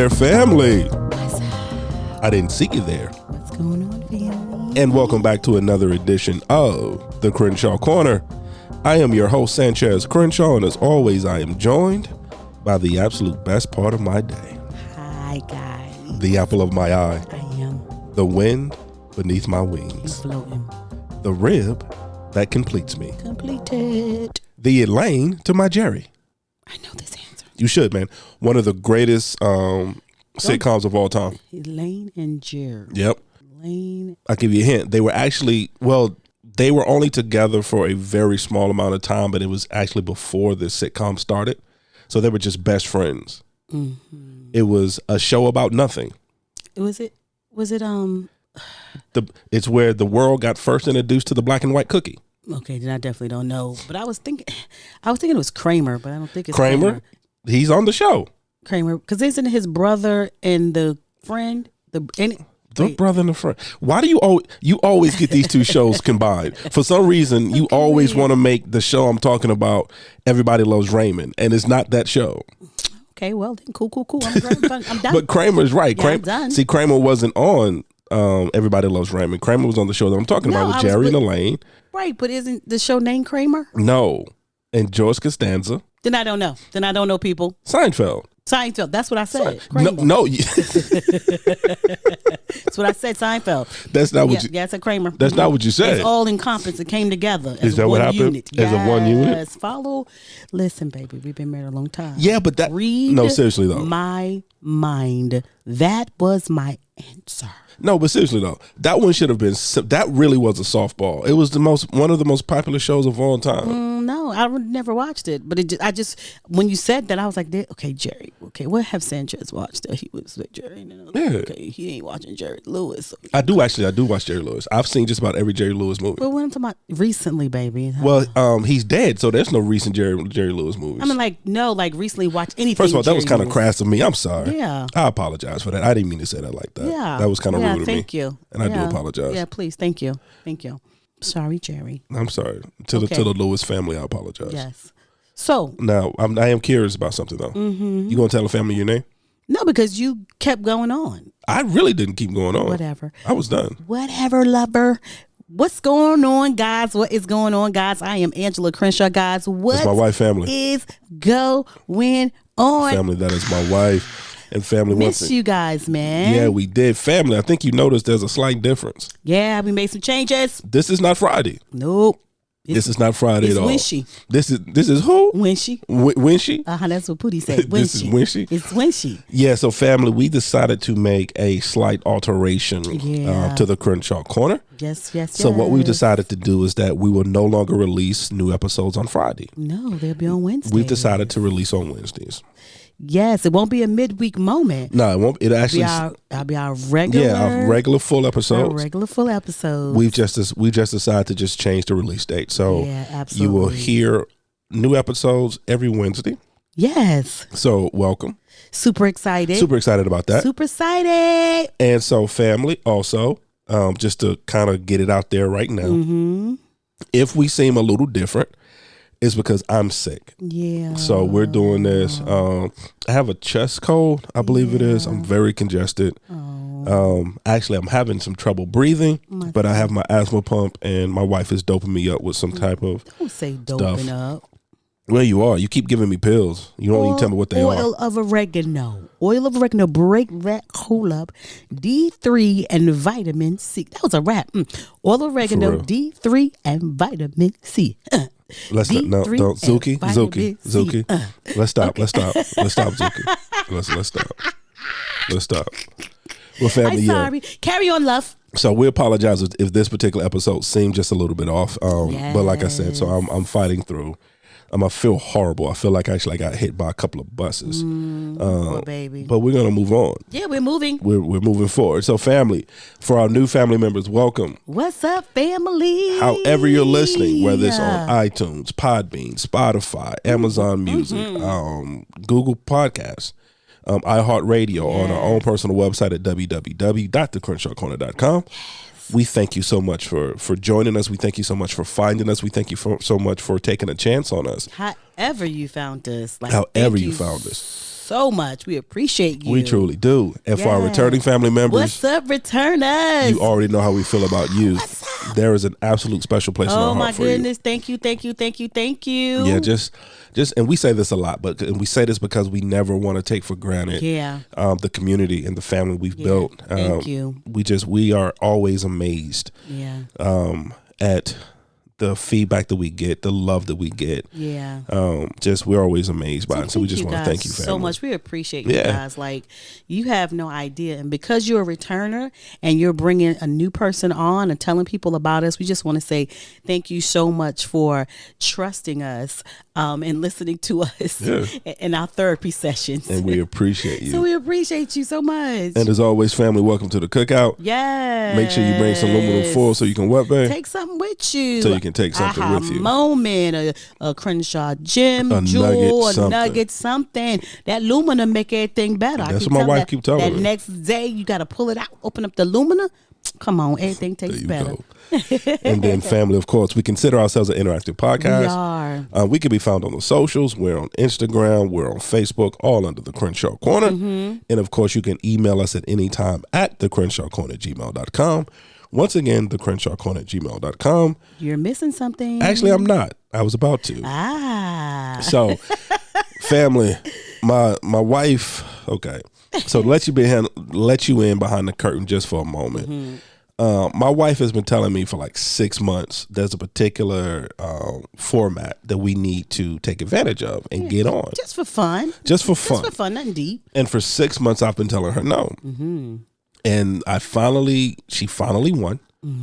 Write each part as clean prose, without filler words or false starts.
there, family. I didn't see you there. What's going on, family? And welcome back to another edition of the Crenshaw Corner. I am your host, Sanchez Crenshaw, and as always, I am joined by the absolute best part of my day. Hi, guys. The apple of my eye. I am. The wind beneath my wings. Floating. The rib that completes me. Completed. The Elaine to my Jerry. I know this answer. You should, man. One of the greatest sitcoms of all time. Elaine and Jerry. Yep. Elaine. I'll give you a hint. They were actually, they were only together for a very small amount of time, but it was actually before the sitcom started. So they were just best friends. Mm-hmm. It was a show about nothing. Was it It's where the world got first introduced to the black and white cookie. Okay, then I definitely don't know. But I was thinking it was Kramer, but I don't think it's Kramer. He's on the show. Kramer, because isn't his brother and the friend the brother and the friend. Why do you always get these two shows combined? For some reason, you always want to make the show I'm talking about Everybody Loves Raymond, and it's not that show. Okay, well then, cool. I'm done. But Kramer's right. Yeah, I'm done. See, Kramer wasn't on Everybody Loves Raymond. Kramer was on the show that I'm talking about with Jerry and Elaine. Right, but isn't the show named Kramer? No, and George Costanza. Then I don't know. People. Seinfeld. That's what I said. No. That's what I said. Seinfeld. That's not what you. Yeah, I said Kramer. That's not what you said. It's all encompassing. It came together. Is that what happened? Unit. As a one unit. Yes. Follow. Listen, baby. We've been married a long time. Yeah, but that. Read. No, seriously though. My mind. That was my answer. No, but seriously though, that one should have been. That really was a softball. It was one of the most popular shows of all time. No, I never watched it, but I just when you said that, I was like, okay, Jerry. Okay, what have Sanchez watched that he was with Jerry? Yeah. Okay, he ain't watching Jerry Lewis. So I do watch Jerry Lewis. I've seen just about every Jerry Lewis movie. But what I'm talking about recently, baby. Well, he's dead, so there's no recent Jerry Lewis movies. I mean, recently watched anything. First of all, that was kind of crass of me. I'm sorry. Yeah. I apologize for that. I didn't mean to say that like that. Yeah. That was kind of rude of me. Thank you. And I do apologize. Yeah, please. Thank you. Sorry, Jerry. I'm sorry. To the Lewis family, I apologize. Yes. So. Now, I am curious about something, though. Mm-hmm. You going to tell the family your name? No, because you kept going on. I really didn't keep going on. Whatever. I was done. Whatever, lover. What's going on, guys? What is going on, guys? I am Angela Crenshaw, guys. That's my wife, family. Is going on? Family, that is my wife. And family miss you guys, man. Yeah, we did. Family, I think you noticed there's a slight difference. Yeah, we made some changes. This is not Friday. Nope. This is not Friday at all. Winshy. This is who? Winshy. Winshy? That's what Pootie said. Winshy. This is Winshy? It's Winshy. Yeah, so family, we decided to make a slight alteration to the Crenshaw Corner. Yes. So what we've decided to do is that we will no longer release new episodes on Friday. No, they'll be on Wednesday. We've decided to release on Wednesdays. Yes, it won't be a midweek moment. No, it won't. It actually I'll be our regular. Yeah, our regular full episodes. Our regular full episodes. We just decided to just change the release date. So absolutely. You will hear new episodes every Wednesday. Yes. So welcome. Super excited. Super excited about that. Super excited. And so family, also, just to kind of get it out there right now, mm-hmm. if we seem a little different, it's because I'm sick. Yeah. So we're doing this. I have a chest cold, I believe it is. I'm very congested. Actually, I'm having some trouble breathing, but I have my asthma pump, and my wife is doping me up with some type of Don't say doping up. Well, you are. You keep giving me pills. You don't even tell me what they are. Oil of oregano. Break that whole up. D3 and vitamin C. That was a rap. Oil of oregano, D3 and vitamin C. Let's not. No, don't. Zuki. Let's stop, Zuki. Let's stop. Well, family, I'm sorry. Carry on, love. So we apologize if this particular episode seemed just a little bit off. But like I said, so I'm fighting through. I feel horrible. I feel like I actually got hit by a couple of buses. Poor baby. But we're gonna move on. Yeah, we're moving. We're moving forward. So, family, for our new family members, welcome. What's up, family? However you're listening, whether it's on iTunes, Podbean, Spotify, Amazon Music, Google Podcasts, iHeartRadio, on our own personal website at www.thecrenshawcorner.com. We thank you so much for joining us. We thank you so much for finding us. We thank you so much for taking a chance on us. However you found us. However you found us. so much. We appreciate you. We truly do. And for our returning family members, what's up, returners? You already know how we feel about you. There is an absolute special place in our heart for you. Oh my goodness! Thank you. Yeah, just, and we say this a lot, but we say this because we never want to take for granted. The community and the family we've built. Thank you. We are always amazed. At the feedback that we get, the love that we get. We're always amazed by it. So we just want to thank you, family. So much. We appreciate you guys. Like, you have no idea. And because you're a returner and you're bringing a new person on and telling people about us, we just want to say thank you so much for trusting us and listening to us in our therapy sessions. And we appreciate you. So we appreciate you so much. And as always, family, welcome to the cookout. Yes. Make sure you bring some aluminum foil so you can what, babe? Take something with you. So you can take something with you. Moment, a Crenshaw gem, jewel, a nugget, something. That lumina make everything better. That's what my wife keep telling me. That next day, you got to pull it out, open up the lumina. Come on, everything tastes better. And then family, of course, we consider ourselves an interactive podcast. We are. We can be found on the socials. We're on Instagram. We're on Facebook, all under the Crenshaw Corner. And of course, you can email us at any time at thecrenshawcorner@gmail.com. Once again, thecrenshawcorner@gmail.com. You're missing something. Actually, I'm not. I was about to. So, family, my wife. Okay. So let you in behind the curtain just for a moment. My wife has been telling me for like 6 months there's a particular format that we need to take advantage of and get on. Just for fun. Just for fun, nothing deep. And for 6 months I've been telling her no. And she finally won.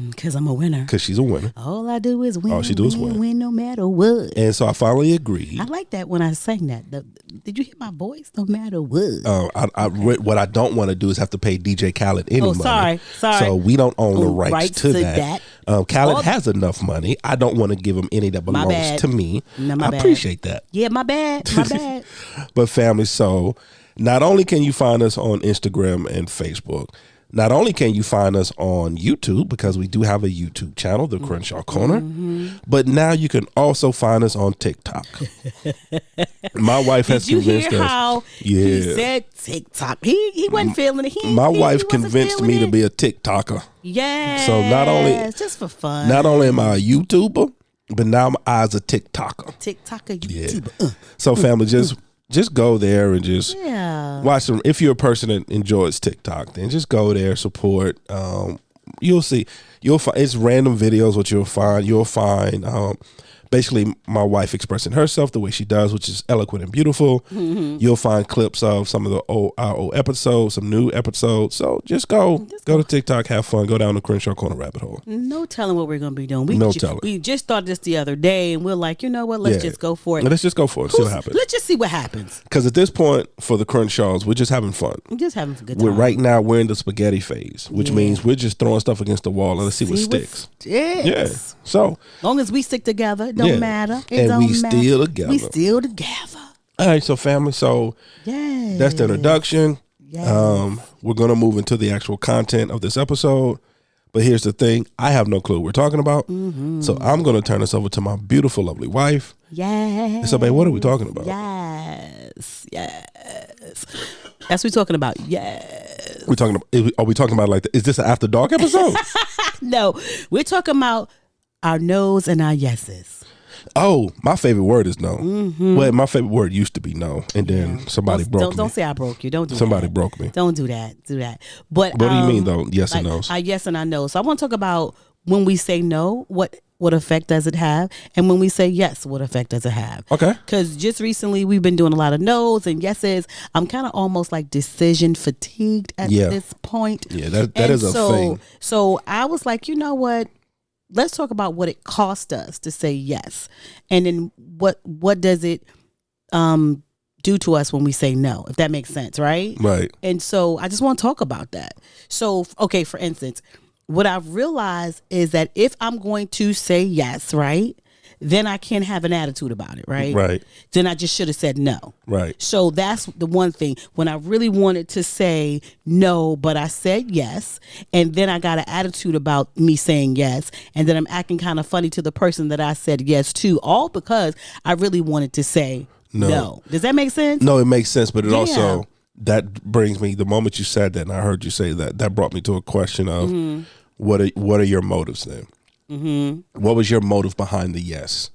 Because I'm a winner. Because she's a winner. All I do is win. All she do is win no matter what. And so I finally agreed. I like that when I sang that. Did you hear my voice? No matter what. What I don't want to do is have to pay DJ Khaled any money. Sorry. So we don't own the rights to that. Khaled has enough money. I don't want to give him any that belongs to me. No, I appreciate that. Yeah, my bad. But family, so not only can you find us on Instagram and Facebook, not only can you find us on YouTube, because we do have a YouTube channel, The Crenshaw Corner, but now you can also find us on TikTok. My wife has convinced us. Did you hear how he said TikTok? He wasn't feeling it. My wife convinced me to be a TikToker. Yeah. So not only just for fun. Not only am I a YouTuber, but now I'm a TikToker. YouTuber. Yeah. So family, just go there and just watch them. If you're a person that enjoys TikTok, then just go there, support. You'll see. You'll find it's random videos. What you'll find. Basically, my wife expressing herself the way she does, which is eloquent and beautiful. You'll find clips of some of our old episodes, some new episodes. So just go to TikTok, have fun, go down the Crenshaw Corner rabbit hole. No telling what we're going to be doing. Telling. We just thought this the other day, and we're like, you know what? Let's just go for it. Let's just go for it. See what happens. Let's just see what happens. Because at this point, for the Crenshaws, we're just having fun. We're just having a good time. Right now, we're in the spaghetti phase, which means we're just throwing stuff against the wall and let's see what sticks. Yeah. So long as we stick together, it don't matter. We still together. We still together. All right, so family, that's the introduction. We're going to move into the actual content of this episode. But here's the thing. I have no clue what we're talking about. So I'm going to turn this over to my beautiful, lovely wife. Yes. So, babe, what are we talking about? Yes. That's what we're talking about. Yes. Are we talking about like, is this an After Dark episode? No. We're talking about our no's and our yeses. Oh, my favorite word is no. Well, my favorite word used to be no, and then somebody broke me. Don't say I broke you. Don't do somebody that. broke me. Don't do that. But what do you mean though? Yes and no's. Yes and I know. So I want to talk about when we say no, what effect does it have, and when we say yes, what effect does it have? Okay. Because just recently we've been doing a lot of no's and yeses. I'm kind of almost like decision fatigued at this point. Yeah, that is a thing. So I was like, you know what? Let's talk about what it cost us to say yes. And then what does it do to us when we say no, if that makes sense, right? Right. And so I just want to talk about that. So, okay, for instance, what I've realized is that if I'm going to say yes, right, then I can't have an attitude about it, right? Right. Then I just should have said no. Right. So that's the one thing. When I really wanted to say no, but I said yes, and then I got an attitude about me saying yes, and then I'm acting kind of funny to the person that I said yes to, all because I really wanted to say no. Does that make sense? No, it makes sense, but it also, that brings me, the moment you said that and I heard you say that brought me to a question of what are your motives then? Mm-hmm. What was your motive behind the yes?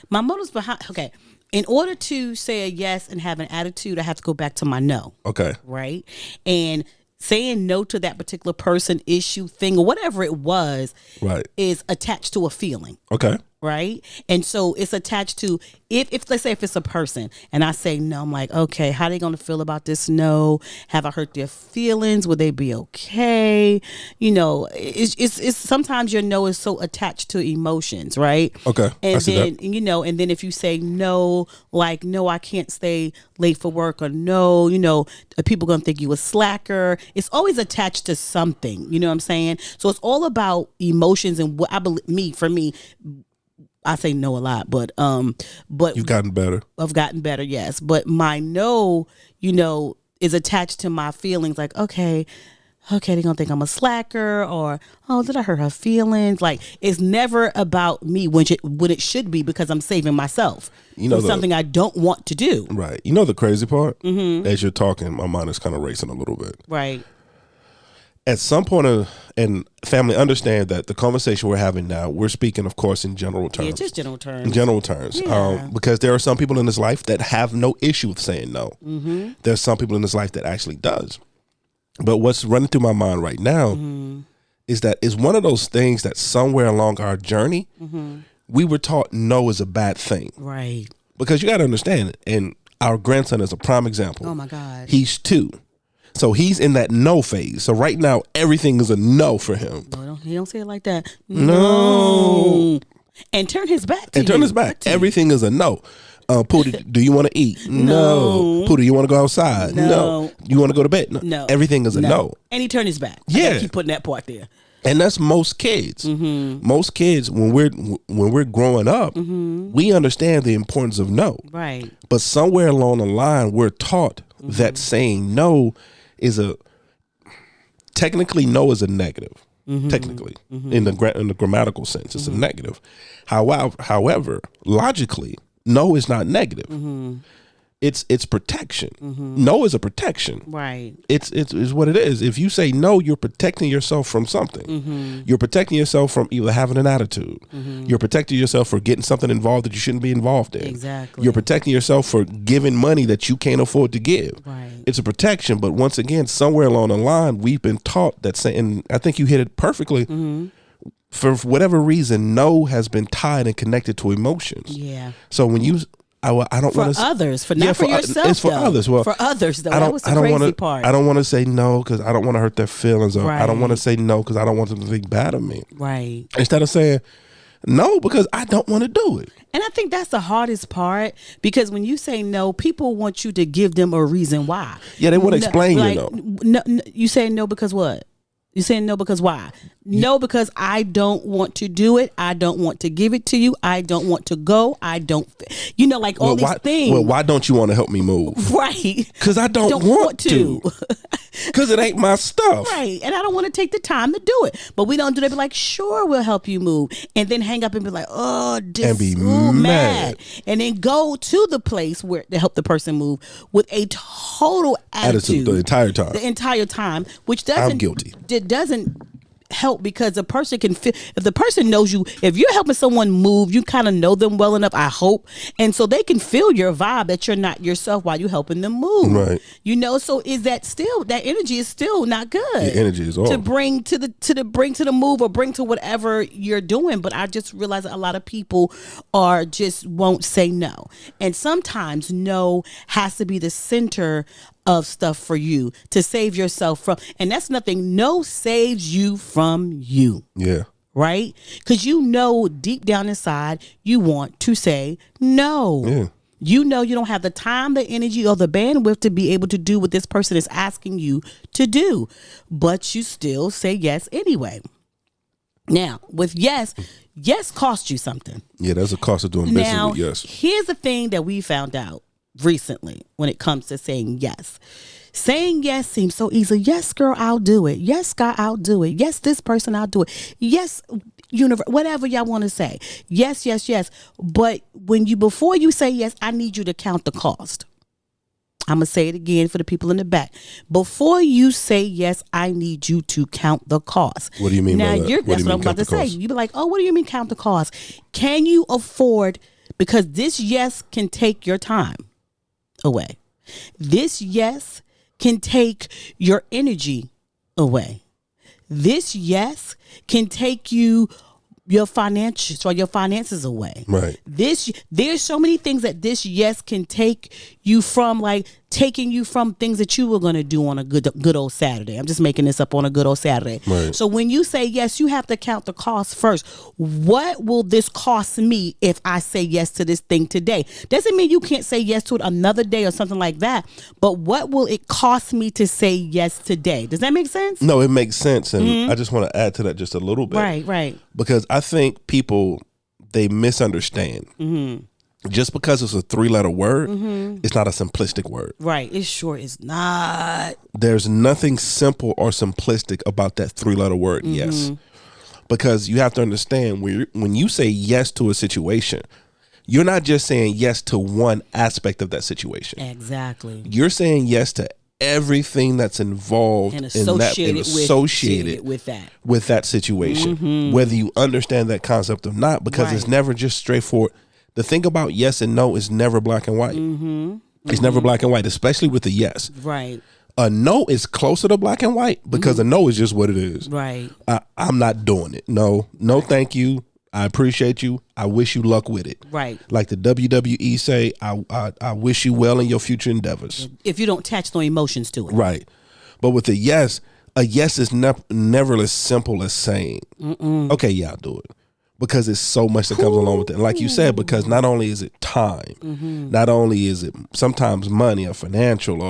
My motives behind, okay. In order to say a yes and have an attitude, I have to go back to my no. Okay. Right? And saying no to that particular person, issue, thing, or whatever it was, is attached to a feeling. Okay. Right? And so it's attached to, if let's say if it's a person and I say no, I'm like, okay, how are they going to feel about this no? Have I hurt their feelings? Will they be okay? You know, it's sometimes your no is so attached to emotions, right? Okay. And then, you know, and then if you say no, like, no, I can't stay late for work, or no, you know, people going to think you a slacker. It's always attached to something, you know what I'm saying? So it's all about emotions, and what I believe, for me, I say no a lot, but you've gotten better. I've gotten better, yes. But my no, you know, is attached to my feelings. Like, okay, they're gonna think I'm a slacker, or did I hurt her feelings? Like, it's never about me when it should be, because I'm saving myself. You know, something I don't want to do. Right. You know the crazy part? Mm-hmm. As you're talking, my mind is kind of racing a little bit. Right. At some point, and family, understand that the conversation we're having now, we're speaking, of course, in general terms. Yeah, just general terms. In general terms. Yeah. Because there are some people in this life that have no issue with saying no. Mm-hmm. There's some people in this life that actually does. But what's running through my mind right now is that it's one of those things that somewhere along our journey, we were taught no is a bad thing. Right. Because you got to understand, and our grandson is a prime example. Oh, my God. He's 2. So he's in that no phase. So right now, everything is a no for him. No, he don't say it like that. No. And turn his back to you. And turn his back. Everything is a no. Pootie, do you want to eat? No. Pootie, you want to go outside? No. You want to go to bed? No. Everything is a no. And he turned his back. Yeah. I keep putting that part there. And that's most kids. Mm-hmm. Most kids, when we're growing up, we understand the importance of no. Right. But somewhere along the line, we're taught that saying no is technically no is a negative. Technically, in the grammatical sense, it's a negative. However, logically, no is not negative. It's protection. No is a protection. Right. It's what it is. If you say no, you're protecting yourself from something. You're protecting yourself from either having an attitude. You're protecting yourself for getting something involved that you shouldn't be involved in. Exactly. You're protecting yourself for giving money that you can't afford to give. Right. It's a protection, but once again, somewhere along the line, we've been taught that saying, I think you hit it perfectly. For whatever reason, no has been tied and connected to emotions. Yeah. So when you I don't want to for others, for not for yourself. It's for others. Well, for others, though. That was the crazy part. I don't want to say no because I don't want to hurt their feelings, or I don't want to say no because I don't want them to think bad of me. Right. Instead of saying no because I don't want to do it. And I think that's the hardest part, because when you say no, people want you to give them a reason why. Yeah, they want to explain no. You say no because what? You saying no because why? No, because I don't want to do it. I don't want to give it to you. I don't want to go. I don't, like all these things. Well, why don't you want to help me move? Right. Because I don't want to. Because it ain't my stuff. Right. And I don't want to take the time to do it. But we don't do that. Be like, sure, we'll help you move. And then hang up and be like, and be mad. And then go to the place where to help the person move with a total attitude the entire time. The entire time, which doesn't. I'm guilty. It doesn't help, because a person can feel, if the person knows you, if you're helping someone move, you kind of know them well enough, I hope, and so they can feel your vibe that you're not yourself while you're helping them move. Right. So is that still, that energy is still not good. The energy is off. To bring to the move, or bring to whatever you're doing. But I just realized that a lot of people won't say no, and sometimes no has to be the center of stuff for you to save yourself from, and that's nothing. No saves you from you. Yeah. Right? Because deep down inside you want to say no. Yeah. You don't have the time, the energy, or the bandwidth to be able to do what this person is asking you to do, but you still say yes anyway. Now, with yes costs you something. Yeah, there's a cost of doing business with yes. Here's the thing that we found out recently when it comes to saying yes. Saying yes seems so easy. Yes, girl, I'll do it. Yes, God, I'll do it. Yes, this person, I'll do it. Yes, universe, whatever y'all want to say. Yes, yes, yes. But before you say yes, I need you to count the cost. I'm going to say it again for the people in the back. Before you say yes, I need you to count the cost. What do you mean by that? That's what I'm about to say. You be like, oh, what do you mean count the cost? Can you afford, because this yes can take your time away. This yes can take your energy away. This yes can take your finances away. Right. There's so many things that this yes can take you from, like taking you from things that you were going to do on a good old Saturday. I'm just making this up, on a good old Saturday. Right. So when you say yes, you have to count the cost first. What will this cost me if I say yes to this thing today? Doesn't mean you can't say yes to it another day or something like that, but what will it cost me to say yes today? Does that make sense? No, it makes sense. And I just want to add to that just a little bit. Right. Because I think people, they misunderstand. Just because it's a 3-letter word, it's not a simplistic word. Right. It sure is not. There's nothing simple or simplistic about that 3-letter word, yes. Because you have to understand, when you say yes to a situation, you're not just saying yes to one aspect of that situation. Exactly. You're saying yes to everything that's involved and associated with that situation, whether you understand that concept or not, because it's never just straightforward. The thing about yes and no is never black and white. It's never black and white, especially with the yes. Right. A no is closer to black and white because a no is just what it is. Right. I'm not doing it. No, thank you. I appreciate you. I wish you luck with it. Right. Like the WWE say, I wish you well in your future endeavors. If you don't attach no emotions to it. Right. But with a yes is never as simple as saying, okay, yeah, I'll do it. Because it's so much that comes along with it. And like you said, because not only is it time, not only is it sometimes money or financial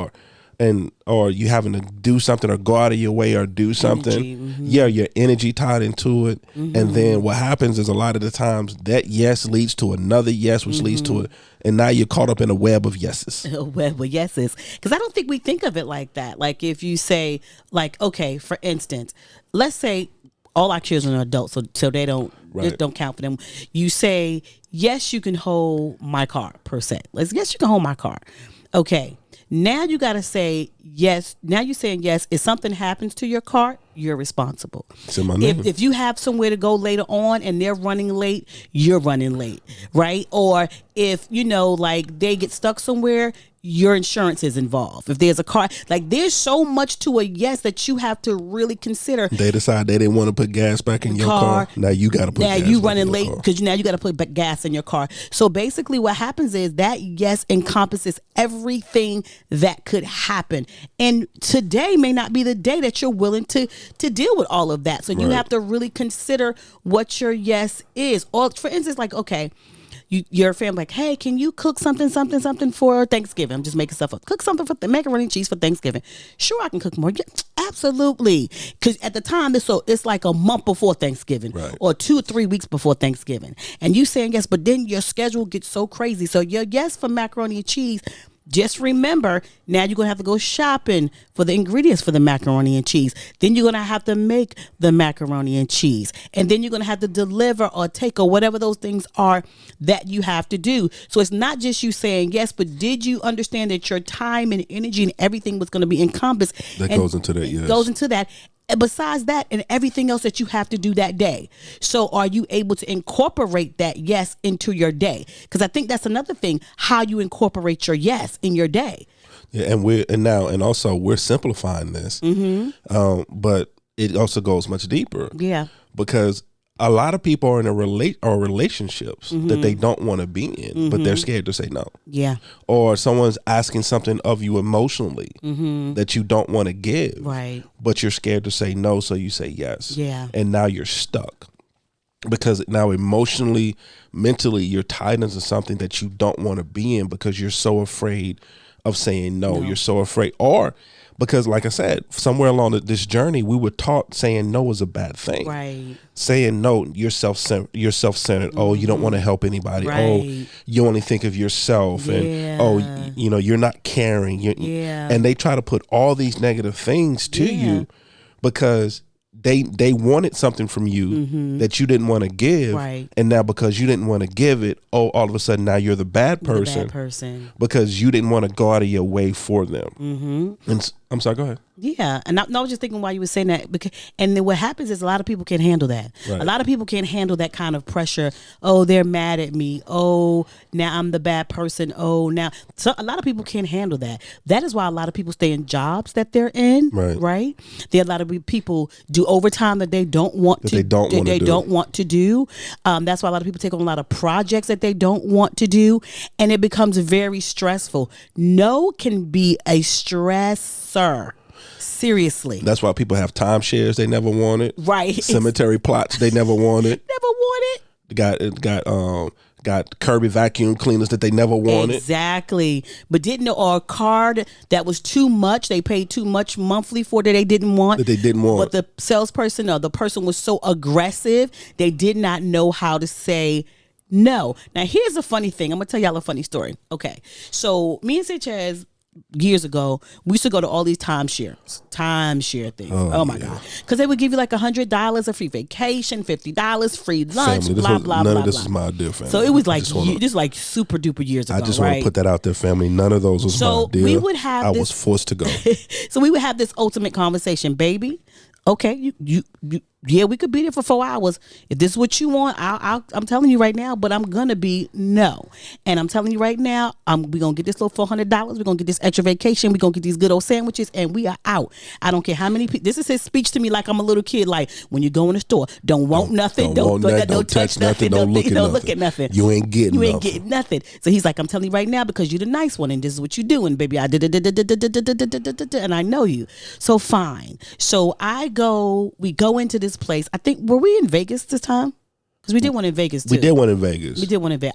or you having to do something or go out of your way or do something. Yeah, your energy tied into it. And then what happens is a lot of the times that yes leads to another yes, which leads to it. And now you're caught up in a web of yeses. A web of yeses. Because I don't think we think of it like that. Like if you say, like, okay, for instance, let's say all our children are adults, so they don't count for them. You say, yes, you can hold my car, per se. Yes, you can hold my car. Okay. Now you got to say yes. Now you're saying yes. If something happens to your car, you're responsible. If you have somewhere to go later on and they're running late, you're running late, right? Or if, like they get stuck somewhere, your insurance is involved. If there's a car, like there's so much to a yes that you have to really consider. They decide they didn't want to put gas back in your car. Now you got to put gas back in your car. Now you running late because now you got to put gas in your car. So basically what happens is that yes encompasses everything that could happen. And today may not be the day that you're willing to deal with all of that. So you have to really consider what your yes is. Or for instance, like, okay, your family like, hey, can you cook something for Thanksgiving? I'm just making stuff up. Cook something for macaroni and cheese for Thanksgiving. Sure, I can cook more. Yeah, absolutely. Because at the time, it's like a month before Thanksgiving or 2 or 3 weeks before Thanksgiving. And you saying yes, but then your schedule gets so crazy. So your yes for macaroni and cheese, just remember, now you're going to have to go shopping for the ingredients for the macaroni and cheese. Then you're going to have to make the macaroni and cheese. And then you're going to have to deliver or take or whatever those things are that you have to do. So it's not just you saying yes, but did you understand that your time and energy and everything was going to be encompassed? That goes into that, yes. Goes into that. Besides that and everything else that you have to do that day. So are you able to incorporate that yes into your day? Because I think that's another thing, how you incorporate your yes in your day. Yeah, and also we're simplifying this, but it also goes much deeper. Yeah, because a lot of people are in relationships that they don't want to be in, but they're scared to say no. Yeah. Or someone's asking something of you emotionally that you don't want to give. Right. But you're scared to say no, so you say yes. Yeah. And now you're stuck. Because now emotionally, mentally, you're tied into something that you don't want to be in because you're so afraid of saying no. You're so afraid. Or because, like I said, somewhere along this journey, we were taught saying no is a bad thing. Right. Saying no, you're self-centered. Oh, you don't want to help anybody. Right. Oh, you only think of yourself. And you're not caring. And they try to put all these negative things to you because they wanted something from you that you didn't want to give, right? And now because you didn't want to give it, all of a sudden now you're the bad person, because you didn't want to go out of your way for them. And I'm sorry, go ahead. Yeah, and I was just thinking while you were saying that, because, and then what happens is a lot of people can't handle that. Right. A lot of people can't handle that kind of pressure. Oh, they're mad at me. Oh, now I'm the bad person. Oh, now so a lot of people can't handle that. That is why a lot of people stay in jobs that they're in. Right. There are a lot of people do overtime that they don't want to. They don't want to do. That's why a lot of people take on a lot of projects that they don't want to do, and it becomes very stressful. No can be a stressor. Seriously. That's why people have timeshares they never wanted. Right. Cemetery plots they never wanted. Got Kirby vacuum cleaners that they never wanted. Exactly. But didn't know, or a card that was too much, they paid too much monthly for that they didn't want. But the salesperson or the person was so aggressive, they did not know how to say no. Now here's a funny thing. I'm gonna tell y'all a funny story. Okay. So me and Sanchez, years ago, we used to go to all these timeshare things. Oh my God. Because they would give you like $100 a free vacation, $50 free lunch, family, blah, blah, none blah, of this blah. is my idea, family. So it was like, this is like super duper years ago, I just want to put that out there, family. None of those was my idea. We would have I was forced to go. So we would have this ultimate conversation, baby. Okay, yeah, we could be there for 4 hours. If this is what you want, I'm telling you right now, but I'm gonna be no. And I'm telling you right now, we're gonna get this little $400. We're gonna get this extra vacation. We're gonna get these good old sandwiches, and we are out. I don't care how many people. This is his speech to me, like I'm a little kid. Like, when you go in the store, don't want nothing, don't touch nothing, don't look at nothing. You ain't getting nothing. So he's like, I'm telling you right now, because you're the nice one, and this is what you're doing, baby. I did it, and I know you. So fine. So we go into this place. I think, were we in Vegas this time? Because we did one in Vegas too. We did one in Vegas.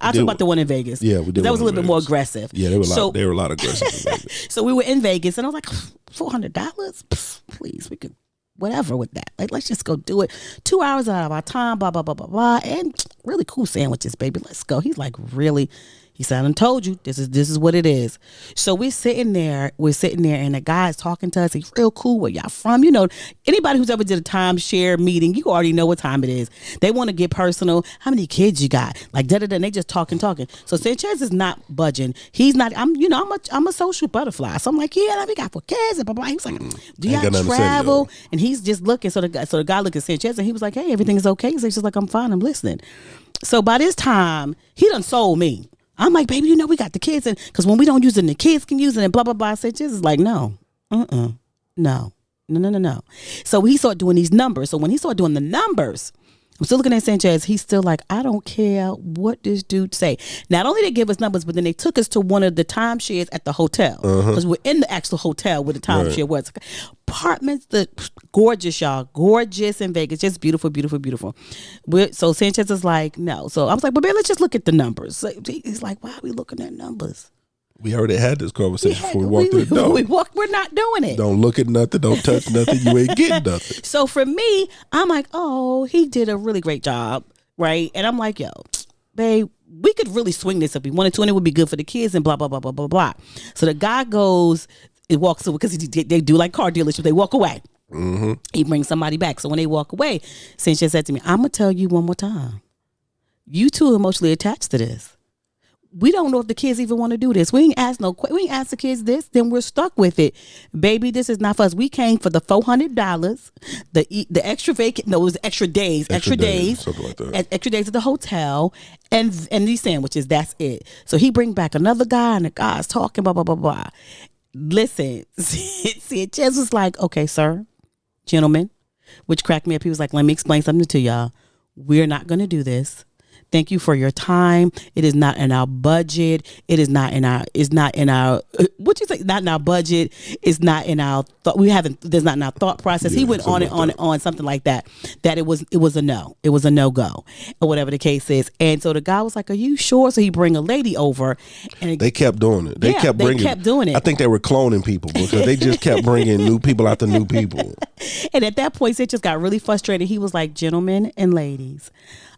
I'll talk about the one in Vegas. Yeah, we did. That was a little bit more aggressive. Yeah, they were a lot aggressive in Vegas. So we were in Vegas, and I was like, $400? Please, we could whatever with that. Like, let's just go do it. 2 hours out of our time, blah, blah, blah, blah, blah. And really cool sandwiches, baby. Let's go. He's like, really? He said, I done told you, this is what it is. So we're sitting there, and the guy's talking to us. He's real cool. Where y'all from? You know, anybody who's ever did a timeshare meeting, you already know what time it is. They want to get personal. How many kids you got? Like, da-da-da, and they just talking. So Sanchez is not budging. He's not, I'm a social butterfly. So I'm like, yeah, we got 4 kids, and blah, blah. He was like, do y'all travel? And he's just looking. So the guy looked at Sanchez, and he was like, hey, everything is okay. He's just like, I'm fine, I'm listening. So by this time, he done sold me. I'm like, baby, we got the kids, and because when we don't use it, and the kids can use it, and blah blah blah. Sanchez is like, no. So he started doing these numbers. So when he started doing the numbers, I'm still looking at Sanchez. He's still like, I don't care what this dude say. Not only they give us numbers, but then they took us to one of the timeshares at the hotel, because we're in the actual hotel where the timeshare was. Apartments, gorgeous, y'all, gorgeous in Vegas, just beautiful, beautiful, beautiful. So Sanchez is like, no. So I was like, but man, let's just look at the numbers. So he's like, why are we looking at numbers? We already had this conversation before we walked through the door. We're not doing it. Don't look at nothing. Don't touch nothing. You ain't getting nothing. So for me, I'm like, oh, he did a really great job, right? And I'm like, yo, babe, we could really swing this if we wanted to, and it would be good for the kids and blah, blah, blah, blah, blah, blah. So the guy goes, it walks away, because they do like car dealerships. They walk away. He brings somebody back. So when they walk away, Sanchez said to me, I'm going to tell you one more time. You two are emotionally attached to this. We don't know if the kids even want to do this. We ain't ask the kids this, then we're stuck with it. Baby, this is not for us. We came for the $400, the extra it was extra days, something like that. Extra days at the hotel, and these sandwiches, that's it. So he bring back another guy, and the guy's talking, blah, blah, blah, blah. Listen, Sanchez was like, okay, sir, gentlemen, which cracked me up. He was like, let me explain something to y'all. We're not going to do this. Thank you for your time. It is not in our budget. It's not in our what you say? Not in our budget. It's not in our thought. There's not in our thought process. He went on and on and on, something like that. That it was a no. It was a no-go, or whatever the case is. And so the guy was like, are you sure? So he bring a lady over. And they kept doing it. They kept doing it. I think they were cloning people, because they just kept bringing new people after new people. And at that point, it just got really frustrated. He was like, gentlemen and ladies,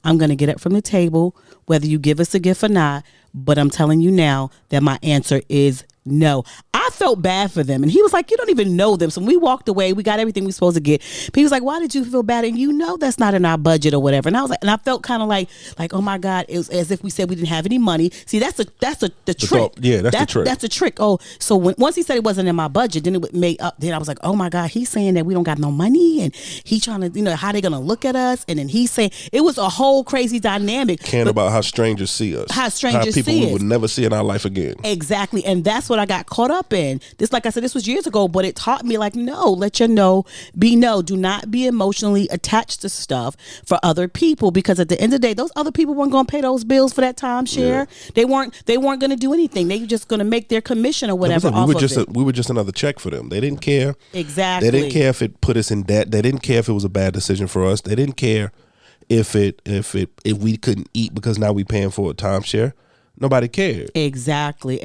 I'm going to get up from the table, whether you give us a gift or not, but I'm telling you now that my answer is no. I felt bad for them. And he was like, you don't even know them. So when we walked away, we got everything we were supposed to get. But he was like, why did you feel bad? And you know that's not in our budget or whatever. And I was like, and I felt kind of like, oh my God, it was as if we said we didn't have any money. See, that's the trick. That's the trick. That's the trick. Oh, so once he said it wasn't in my budget, then it made up. Then I was like, oh my God, he's saying that we don't got no money, and he trying to, how they gonna look at us, and then he's saying it was a whole crazy dynamic. About how strangers see us, how strangers people see we would never see in our life again. Exactly, and that's what I got caught up in. This, like I said, this was years ago, but it taught me like, no, let your no be no. Do not be emotionally attached to stuff for other people, because at the end of the day, those other people weren't gonna pay those bills for that timeshare. Yeah. They weren't gonna do anything. They were just gonna make their commission or whatever. We were just another check for them. They didn't care. Exactly. They didn't care if it put us in debt. They didn't care if it was a bad decision for us. They didn't care if we couldn't eat because now we paying for a timeshare. Nobody cared. Exactly.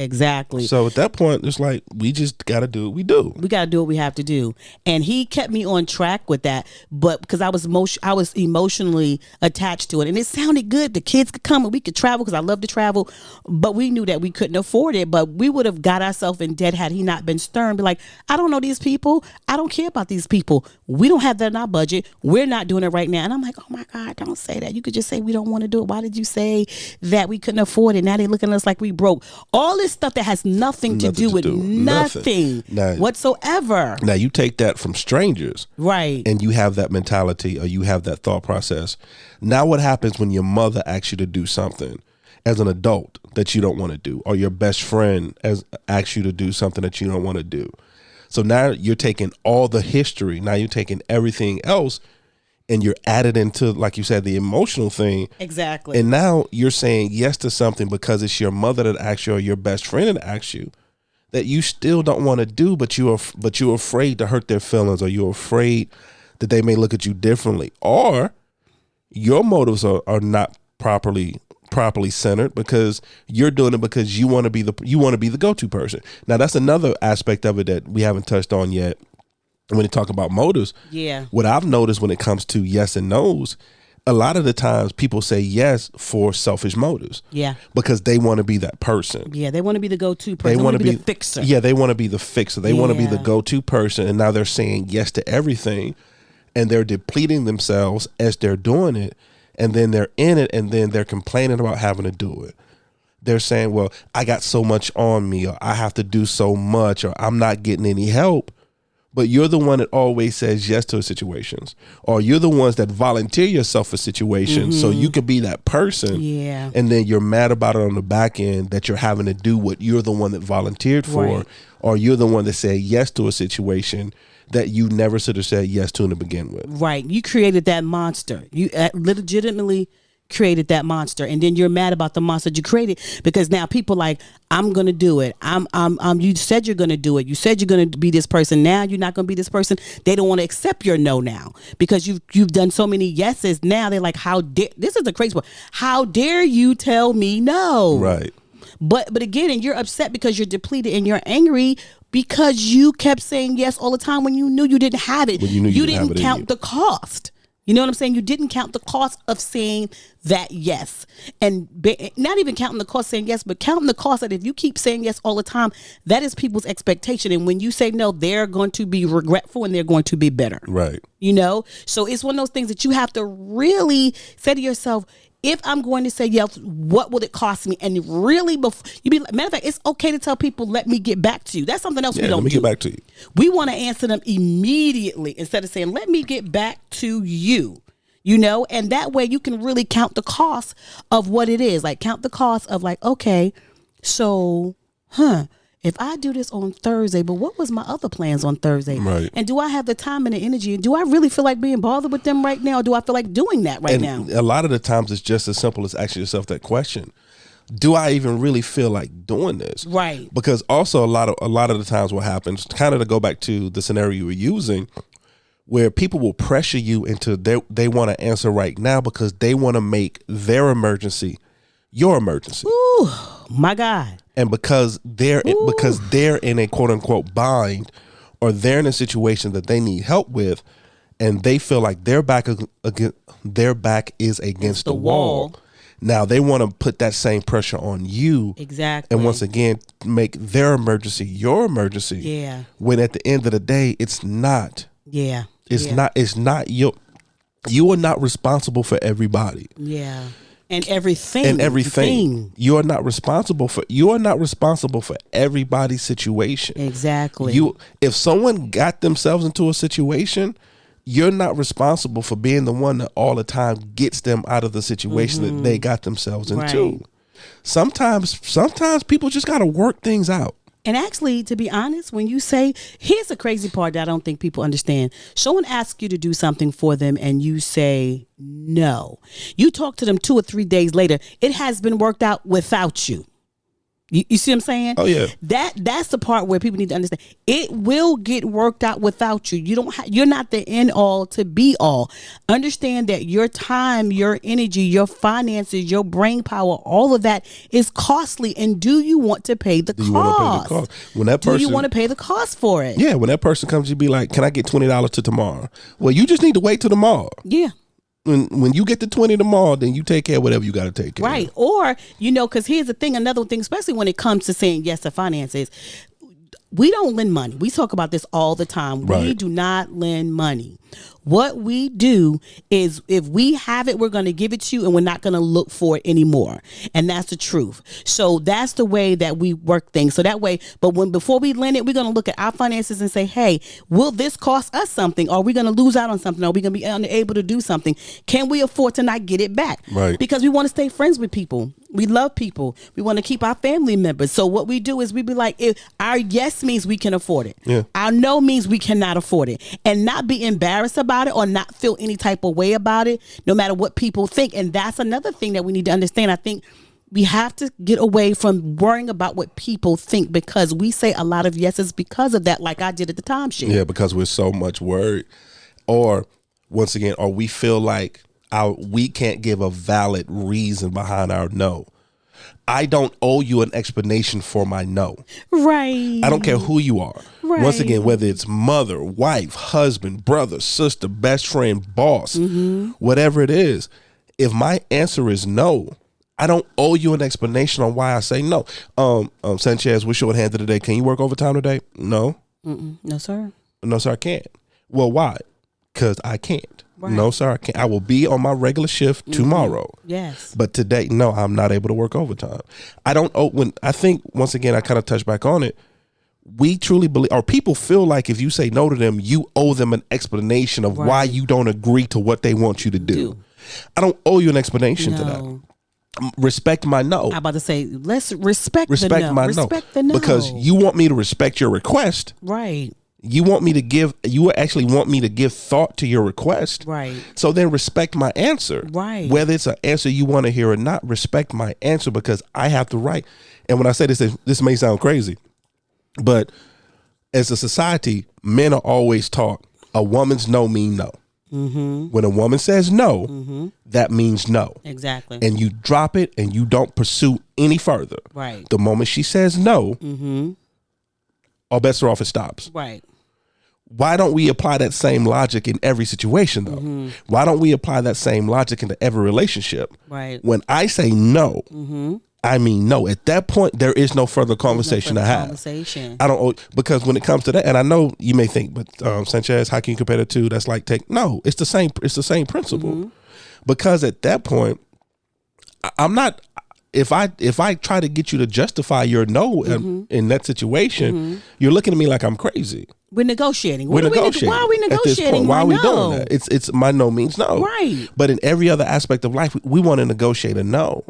So at that point, it's like, we just got to do what we do. We got to do what we have to do. And he kept me on track with that, but because I was emotionally attached to it, and it sounded good. The kids could come and we could travel, because I love to travel, but we knew that we couldn't afford it. But we would have got ourselves in debt had he not been stern. Be like, I don't know these people. I don't care about these people. We don't have that in our budget. We're not doing it right now. And I'm like, oh my God, don't say that. You could just say we don't want to do it. Why did you say that we couldn't afford it? Now they looking at us like we broke. All this stuff that has nothing to do with nothing whatsoever. Now you take that from strangers, right? And you have that mentality, or you have that thought process. Now what happens when your mother asks you to do something as an adult that you don't want to do, or your best friend asks you to do something that you don't want to do? So now you're taking all the history. Now you're taking everything else, and you're added into, like you said, the emotional thing. Exactly. And now you're saying yes to something because it's your mother that asked you, or your best friend that asked you, that you still don't want to do, but you're afraid to hurt their feelings, or you're afraid that they may look at you differently, or your motives are not properly centered, because you're doing it because you want to be the go-to person. Now that's another aspect of it that we haven't touched on yet. When you talk about motives, what I've noticed when it comes to yes and no's, a lot of the times people say yes for selfish motives. Yeah. Because they want to be that person. Yeah, they want to be the go-to person. They want to be the fixer. Yeah, they want to be the fixer. They want to be the go-to person, and now they're saying yes to everything, and they're depleting themselves as they're doing it, and then they're in it, and then they're complaining about having to do it. They're saying, well, I got so much on me, or I have to do so much, or I'm not getting any help. But you're the one that always says yes to situations, or you're the ones that volunteer yourself for situations so you could be that person. Yeah. And then you're mad about it on the back end that you're having to do what you're the one that volunteered for, right. Or you're the one that said yes to a situation that you never should have said yes to begin with. Right. You created that monster. You legitimately created that monster, and then you're mad about the monster you created because now people like, I'm gonna do it. You said you're gonna do it. You said you're gonna be this person. Now you're not gonna be this person. They don't want to accept your no now because you've done so many yeses. Now they're like, this is the crazy part. How dare you tell me no? Right. But again, and you're upset because you're depleted and you're angry because you kept saying yes all the time when you knew you didn't have it. You didn't count the cost. You know what I'm saying? You didn't count the cost of saying that yes. And not even counting the cost saying yes, but counting the cost that if you keep saying yes all the time, that is people's expectation. And when you say no, they're going to be regretful and they're going to be bitter. Right. You know? So it's one of those things that you have to really say to yourself, if I'm going to say yes, what will it cost me? And really, matter of fact, it's okay to tell people, let me get back to you. That's something else we don't do. Let me get back to you. We want to answer them immediately instead of saying, let me get back to you. You know, and that way you can really count the cost of what it is. Like count the cost of like, okay, so, if I do this on Thursday, but what was my other plans on Thursday? Right. And do I have the time and the energy? And do I really feel like being bothered with them right now? Or do I feel like doing that right now? A lot of the times it's just as simple as asking yourself that question. Do I even really feel like doing this? Right. Because also a lot of the times what happens, kind of to go back to the scenario you were using, where people will pressure you into they want to answer right now because they want to make their emergency your emergency. Ooh, my God. And because they're in a quote unquote bind, or they're in a situation that they need help with, and they feel like their back is against the wall. Now they want to put that same pressure on you. Exactly. And once again, make their emergency your emergency. Yeah. When at the end of the day, it's not. Yeah. It's not your. You are not responsible for everybody. Yeah. And everything. You are not responsible for everybody's situation. Exactly. If someone got themselves into a situation, you're not responsible for being the one that all the time gets them out of the situation that they got themselves into. Right. Sometimes people just got to work things out. And actually, to be honest, when you say, here's the crazy part that I don't think people understand. Someone asks you to do something for them and you say no. You talk to them 2 or 3 days later. It has been worked out without you. You see what I'm saying? Oh yeah. That's the part where people need to understand. It will get worked out without you. You're not the end all to be all. Understand that your time, your energy, your finances, your brain power, all of that is costly. And do you want to pay the cost? When that person, do you want to pay the cost for it? Yeah. When that person comes, you be like, "Can I get $20 to tomorrow?" Well, you just need to wait till tomorrow. Yeah. When you get the 20 tomorrow, then you take care of whatever you got to take care of. Right. Or, because here's the thing, another thing, especially when it comes to saying yes to finances, we don't lend money. We talk about this all the time. Right. We do not lend money. What we do is if we have it, we're going to give it to you and we're not going to look for it anymore. And that's the truth. So that's the way that we work things. So that way, before we lend it, we're going to look at our finances and say, hey, will this cost us something? Are we going to lose out on something? Are we going to be unable to do something? Can we afford to not get it back? Right. Because we want to stay friends with people. We love people. We want to keep our family members. So what we do is we be like, if our yes means we can afford it. Yeah. Our no means we cannot afford it. And not be embarrassed about it or not feel any type of way about it, no matter what people think. And that's another thing that we need to understand. I think we have to get away from worrying about what people think, because we say a lot of yeses because of that, like I did at the timeshare. Yeah, because we're so much worried. Or once again, or we feel like we can't give a valid reason behind our no. I don't owe you an explanation for my no. Right. I don't care who you are. Right. Once again, whether it's mother, wife, husband, brother, sister, best friend, boss, whatever it is, if my answer is no, I don't owe you an explanation on why I say no. Sanchez, we're short-handed today. Can you work overtime today? No. No, sir. No, sir, I can't. Well, why? Because I can't. Right. No, sir, I can't. I will be on my regular shift tomorrow. Yes. But today, no, I'm not able to work overtime. I don't owe, I think, once again, I kind of touched back on it. We truly believe, or people feel like if you say no to them, you owe them an explanation of why you don't agree to what they want you to do. I don't owe you an explanation to that. Respect my no. I'm about to say, let's respect the no. My respect no. the no. Because you want me to respect your request. Right. You actually want me to give thought to your request. Right. So then respect my answer. Right. Whether it's an answer you want to hear or not, respect my answer, because I have the right. And when I say this may sound crazy, but as a society, men are always taught a woman's no mean no. When a woman says no, that means no. Exactly. And you drop it and you don't pursue any further. Right. The moment she says no, all bets are off, it stops. Right. Why don't we apply that same logic in every situation, though? Why don't we apply that same logic into every relationship? Right. When I say no, I mean no. At that point, there is no further conversation to have. I don't, because when it comes to that, and I know you may think, but Sanchez, how can you compare the two? That's like no, it's the same. It's the same principle. Because at that point, I'm not. If I try to get you to justify your no in that situation, you're looking at me like I'm crazy. We're negotiating. Why are we negotiating? At this point, why are we doing that? It's my no means no. Right. But in every other aspect of life, we want to negotiate a no,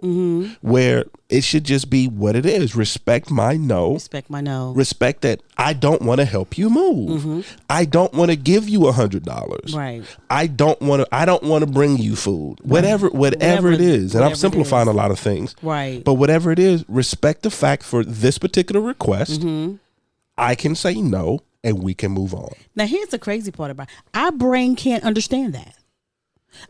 where it should just be what it is. Respect my no. Respect my no. Respect that I don't want to help you move. I don't want to give you $100. Right. I don't want to bring you food. Whatever it is. And I'm simplifying a lot of things. Right. But whatever it is, respect the fact for this particular request. I can say no. And we can move on. Now, here's the crazy part about it. Our brain can't understand that.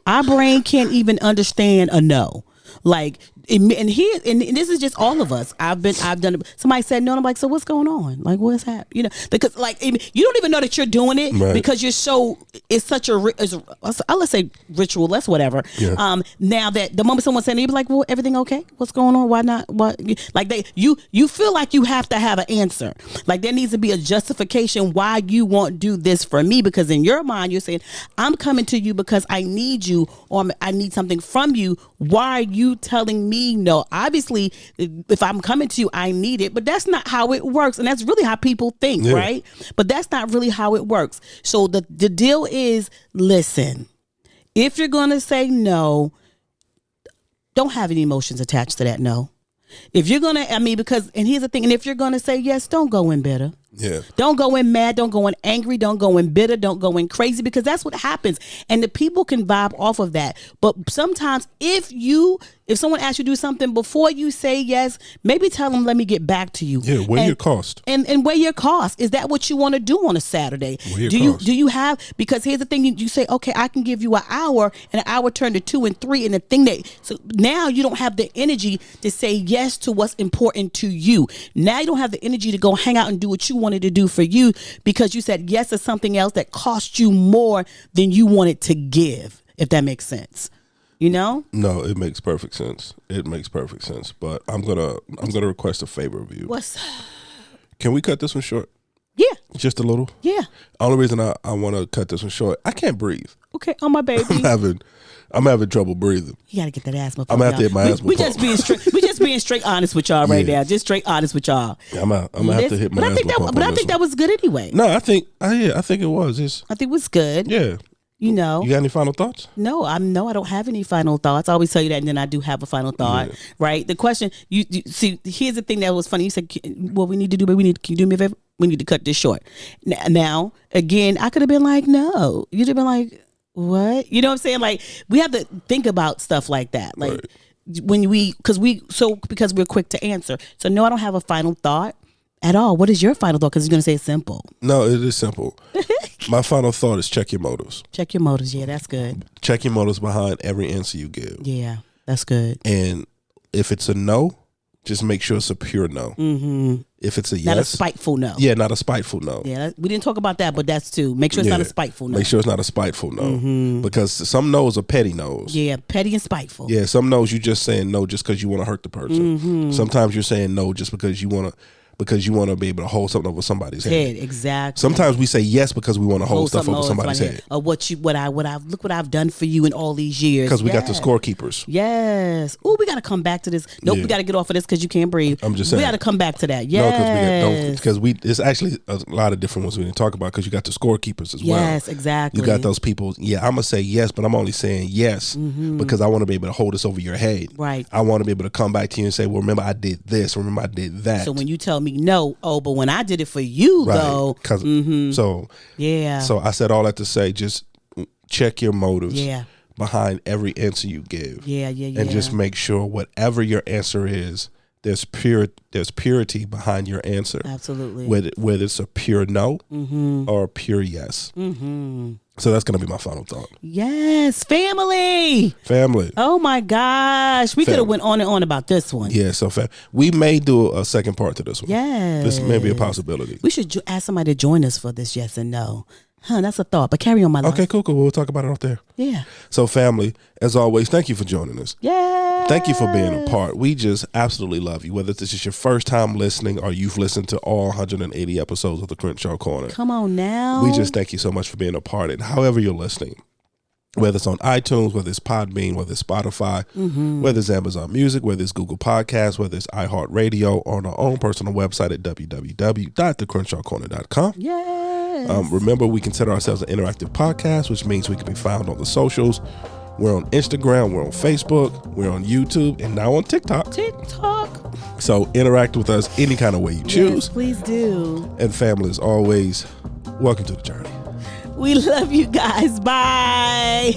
Our brain can't even understand a no. Like, and this is just all of us. I've done it. Somebody said no, and I'm like, so what's going on? Like, what's happening? You know, because like you don't even know that you're doing it because you're so. It's such a let's say ritual. Let's whatever. Yeah. Now that the moment someone said, you be like, well, everything okay? What's going on? Why not? What? Like you feel like you have to have an answer. Like there needs to be a justification why you won't do this for me, because in your mind you're saying, I'm coming to you because I need you or I need something from you. Why are you telling me no? Obviously, if I'm coming to you, I need it, but that's not how it works. And that's really how people think, right? But that's not really how it works. So the deal is, listen, if you're going to say no, don't have any emotions attached to that no. If you're going to, because, and here's the thing, and if you're going to say yes, don't go in bitter. Yeah. Don't go in mad, don't go in angry, don't go in bitter, don't go in crazy, because that's what happens. And the people can vibe off of that. But sometimes if someone asks you to do something before you say yes, maybe tell them, let me get back to you. Yeah, weigh your cost. And weigh your cost. Is that what you want to do on a Saturday? Do you have, because here's the thing, you say, okay, I can give you an hour, and an hour turned to 2 and 3, and the thing so now you don't have the energy to say yes to what's important to you. Now you don't have the energy to go hang out and do what you wanted to do for you, because you said yes to something else that cost you more than you wanted to give, if that makes sense. You know? No, it makes perfect sense. It makes perfect sense. But I'm gonna request a favor of you. What's Can we cut this one short? Yeah. Just a little? Yeah. Only reason I want to cut this one short, I can't breathe. Okay, my baby. I'm having trouble breathing. You gotta get that asthma. I'm gonna have to hit my asthma. We just being straight honest with y'all right now. Just straight honest with y'all. Yeah, I'm gonna have to hit my asthma. But I think that was good anyway. No, I think it was. I think it was good. Yeah. You know. You got any final thoughts? No, I don't have any final thoughts. I always tell you that, and then I do have a final thought. Yeah. Right? The question you see, here's the thing that was funny. You said, "What we need to do, but can you do me a favor? We need to cut this short." Now, again, I could have been like, "No." You'd have been like, "What?" You know what I'm saying? Like, we have to think about stuff like that. Like when because we're quick to answer. So no, I don't have a final thought at all. What is your final thought? Because you're gonna say it's simple. No, it is simple. My final thought is check your motives. Check your motives. Yeah, that's good. Check your motives behind every answer you give. Yeah, that's good. And if it's a no, just make sure it's a pure no. Mm-hmm. If it's a yes, not a spiteful no. Yeah, not a spiteful no. Yeah, we didn't talk about that, but that's too. Make sure it's not a spiteful no. Make sure it's not a spiteful no, because some no's are petty no's. Yeah, petty and spiteful. Yeah, some no's you just saying no just because you want to hurt the person. Mm-hmm. Sometimes you're saying no just because you want to. Because you want to be able to hold something over somebody's head. Exactly. Sometimes we say yes because we want to hold stuff over somebody's head. Or look what I've done for you in all these years. Because we got the scorekeepers. Yes. Oh, we got to come back to this. Nope, we got to get off of this because you can't breathe. I'm just saying. We got to come back to that. Yes. No, because it's actually a lot of different ones we didn't talk about, because you got the scorekeepers as well. Yes, exactly. You got those people. Yeah, I'm gonna say yes, but I'm only saying yes because I want to be able to hold this over your head. Right. I want to be able to come back to you and say, well, remember I did this. Remember I did that. So when you tell me no, but when I did it for you, though. So I said all that to say, just check your motives behind every answer you give. Yeah. And just make sure whatever your answer is, there's purity behind your answer. Absolutely. Whether it's a pure no or a pure yes. Mm-hmm. So that's going to be my final thought. Yes, family. Oh my gosh, we could have went on and on about this one. Yeah, so we may do a second part to this one. Yes, this may be a possibility. We should ask somebody to join us for this yes and no. That's a thought, but carry on, my love. Okay, cool. We'll talk about it off there. Yeah. So family, as always, thank you for joining us. Yeah. Thank you for being a part. We just absolutely love you. Whether this is your first time listening or you've listened to all 180 episodes of the Crenshaw Corner. Come on now. We just thank you so much for being a part. And however you're listening, whether it's on iTunes, whether it's Podbean, whether it's Spotify, whether it's Amazon Music, whether it's Google Podcasts, whether it's iHeartRadio, or on our own personal website at www.thecrenshawcorner.com. Yes. Remember, we consider ourselves an interactive podcast, which means we can be found on the socials. We're on Instagram, we're on Facebook, we're on YouTube, and now on TikTok. So interact with us any kind of way you choose. Yes, please do. And family, as always, welcome to the journey. We love you guys. Bye.